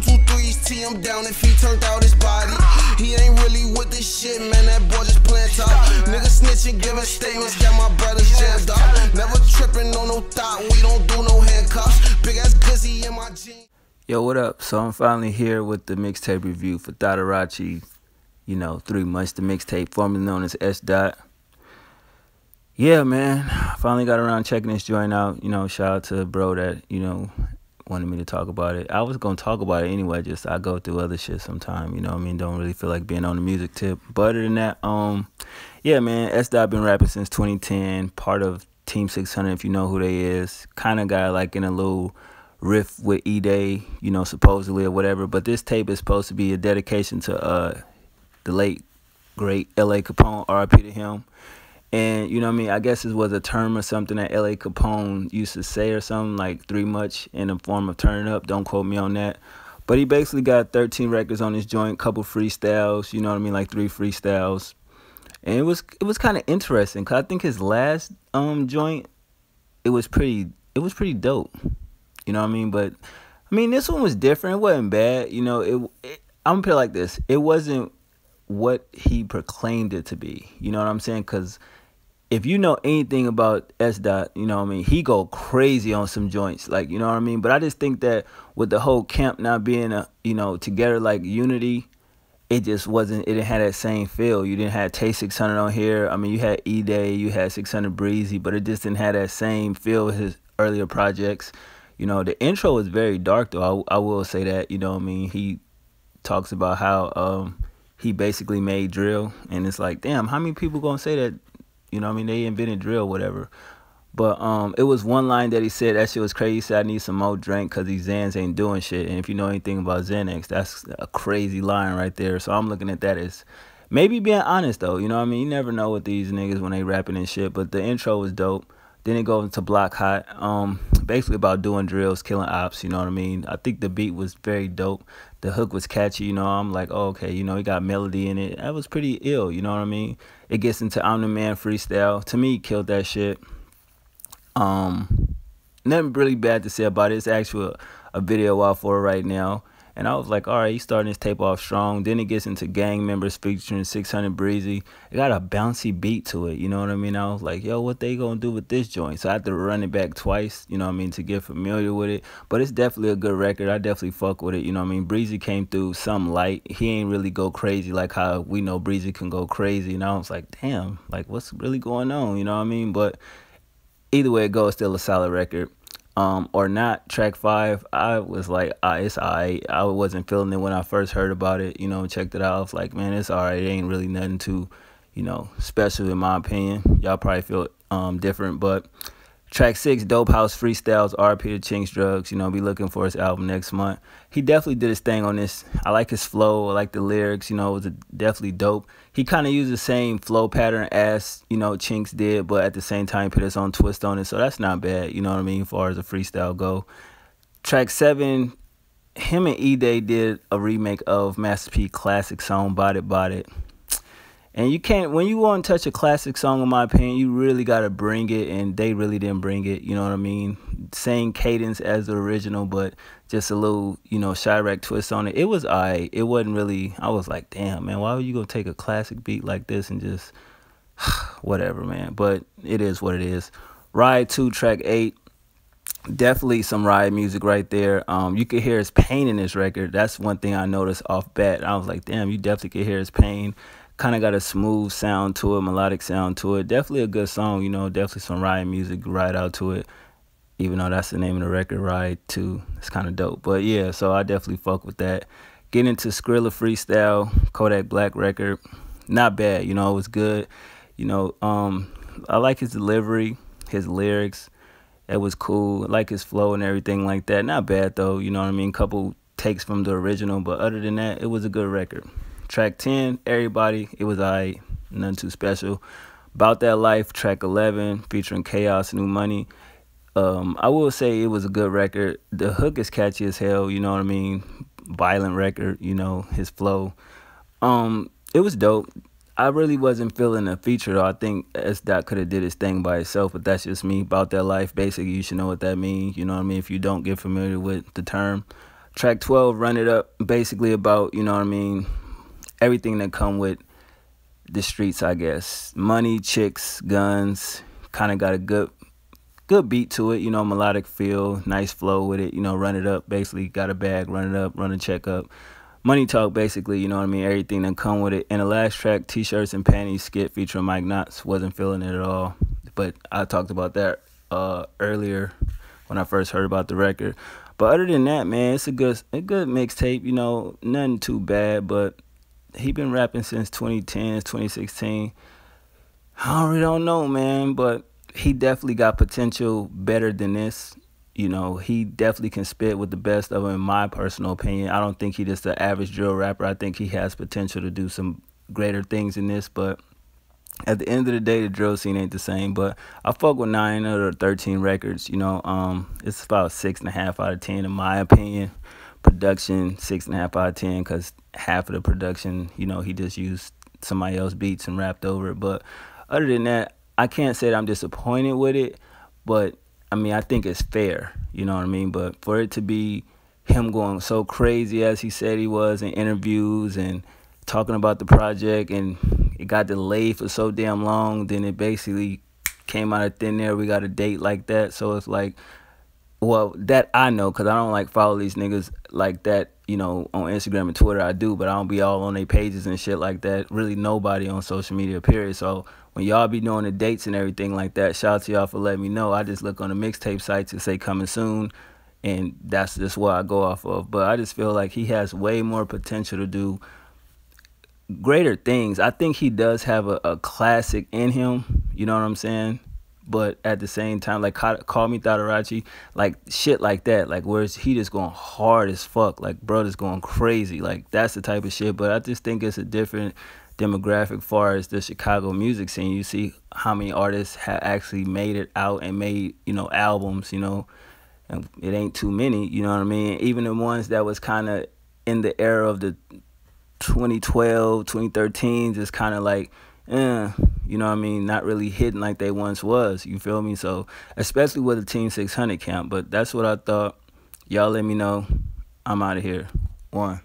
223s, tee him down if he turned out his body. He ain't really with this shit, man, that boy just playing top. Niggas snitching, giving statements, got my brothers jammed up. Never tripping on no thought, we don't do no handcuffs. Big ass glizzy in my jeans. Yo, what up? So I'm finally here with the mixtape review for Dotarachi, 3 months, the mixtape, formerly known as S. Dot. Yeah, man, finally got around checking this joint out. Shout out to bro that, wanted me to talk about it. I was going to talk about it anyway, just I go through other shit sometime, don't really feel like being on the music tip. But other than that, yeah, man, S. Dot been rapping since 2010, part of Team 600, if you know who they is. Kind of got like in a little riff with E-Day, supposedly or whatever. But this tape is supposed to be a dedication to the late, great L.A. Capone, R.I.P. to him. And, I guess it was a term or something that L.A. Capone used to say or something, like 3 much in the form of turn up. Don't quote me on that. But he basically got 13 records on his joint, couple freestyles, like 3 freestyles. And it was kind of interesting, because I think his last joint, it was pretty dope. But, this one was different. It wasn't bad. I'm going to put it like this. It wasn't what he proclaimed it to be. You know what I'm saying? Because if you know anything about S. Dot, he go crazy on some joints, like, But I just think that with the whole camp not being, together like unity, it just wasn't, it didn't have that same feel. You didn't have Tay 600 on here. You had E-Day, you had 600 Breezy, but it just didn't have that same feel with his earlier projects. The intro was very dark, though. I will say that, he talks about how he basically made drill, and it's like, damn, how many people gonna say that? They invented drill, whatever. But it was one line that he said, that shit was crazy. He said, I need some more drink because these Xans ain't doing shit. And if you know anything about Xanax, that's a crazy line right there. So I'm looking at that as maybe being honest, though. You never know with these niggas when they rapping and shit. But the intro was dope. Then it goes into Block Hot, basically about doing drills, killing ops, I think the beat was very dope. The hook was catchy, I'm like, oh, okay, he got melody in it. That was pretty ill, It gets into I'm the Man freestyle. To me, killed that shit. Nothing really bad to say about it. It's actually a video out for it right now. And I was like, all right, he's starting his tape off strong. Then it gets into gang members featuring 600 Breezy. It got a bouncy beat to it, I was like, yo, what they gonna do with this joint? So I had to run it back twice, to get familiar with it. But it's definitely a good record. I definitely fuck with it, Breezy came through some light. He ain't really go crazy like how we know Breezy can go crazy. And I was like, damn, like what's really going on, But either way it goes, still a solid record. Or not. Track 5, I was like, it's alright. I wasn't feeling it when I first heard about it, checked it out. I was like, man, it's alright. It ain't really nothing too, special in my opinion. Y'all probably feel different. But track 6, Dope House Freestyles, R.P. to Chinks Drugs, be looking for his album next month. He definitely did his thing on this. I like his flow. I like the lyrics, it was definitely dope. He kind of used the same flow pattern as, Chinks did, but at the same time put his own twist on it. So that's not bad, as far as a freestyle go. Track 7, him and E-Day did a remake of Master P classic song, Body Body. And you can't, when you want to touch a classic song, in my opinion, you really got to bring it, and they really didn't bring it, Same cadence as the original, but just a little, Chirac twist on it. It was alright. It wasn't really, I was like, damn, man, why would you go take a classic beat like this and just, whatever, man. But it is what it is. Ride 2, track 8. Definitely some Ride music right there. You could hear his pain in this record. That's one thing I noticed off bat. I was like, damn, you definitely could hear his pain. Kind of got a smooth sound to it, melodic sound to it. Definitely a good song, definitely some Ride music, ride out to it. Even though that's the name of the record, Ride 2. It's kind of dope. But yeah, so I definitely fuck with that. Getting into Skrilla Freestyle, Kodak Black record. Not bad, it was good. I like his delivery, his lyrics. It was cool. I like his flow and everything like that. Not bad though, Couple takes from the original, but other than that, it was a good record. Track 10, Everybody, it was alright, nothing too special. About That Life, track 11, featuring Chaos, New Money. I will say it was a good record. The hook is catchy as hell, Violent record, his flow. It was dope. I really wasn't feeling a feature though. I think S. Dot could have did his thing by itself, but that's just me. About That Life, basically, you should know what that means. If you don't get familiar with the term. Track 12, Run It Up, basically about, you know what I mean, everything that come with the streets, I guess. Money, chicks, guns, kind of got a good beat to it, you know, melodic feel, nice flow with it, you know. Run It Up, basically got a bag, run it up, run a check up. Money talk, basically, you know what I mean, everything that come with it. And the last track, T-Shirts and Panties skit featuring Mike Knotts, wasn't feeling it at all, but I talked about that earlier when I first heard about the record. But other than that, man, it's a good mixtape, you know, nothing too bad. But he been rapping since 2010, 2016. I really don't know, man, but he definitely got potential better than this. You know, he definitely can spit with the best of them, in my personal opinion. I don't think he just an average drill rapper. I think he has potential to do some greater things in this, but at the end of the day, the drill scene ain't the same. But I fuck with 9 or 13 records, you know. It's about 6.5 out of 10 in my opinion. Production, 6.5 out of 10, because half of the production, you know, he just used somebody else's beats and rapped over it. But other than that, I can't say that I'm disappointed with it, but I mean, I think it's fair, you know what I mean? But for it to be him going so crazy as he said he was in interviews and talking about the project, and it got delayed for so damn long, then it basically came out of thin air. We got a date like that. So it's like, well, that I know, because I don't like follow these niggas like that, you know, on Instagram and Twitter. I do, but I don't be all on their pages and shit like that. Really nobody on social media, period. So when y'all be doing the dates and everything like that, shout out to y'all for letting me know. I just look on the mixtape sites and say coming soon, and that's just what I go off of. But I just feel like he has way more potential to do greater things. I think he does have a classic in him, you know what I'm saying? But at the same time, like Call Me Dotarachi, like shit like that, like where he just going hard as fuck, like bro just going crazy, like that's the type of shit. But I just think it's a different demographic far as the Chicago music scene. You see how many artists have actually made it out and made, you know, albums, you know, and it ain't too many, you know what I mean? Even the ones that was kind of in the era of the 2012, 2013, just kind of like, you know what I mean, not really hitting like they once was, you feel me? So especially with the Team 600 camp. But that's what I thought. Y'all let me know. I'm out of here. 1.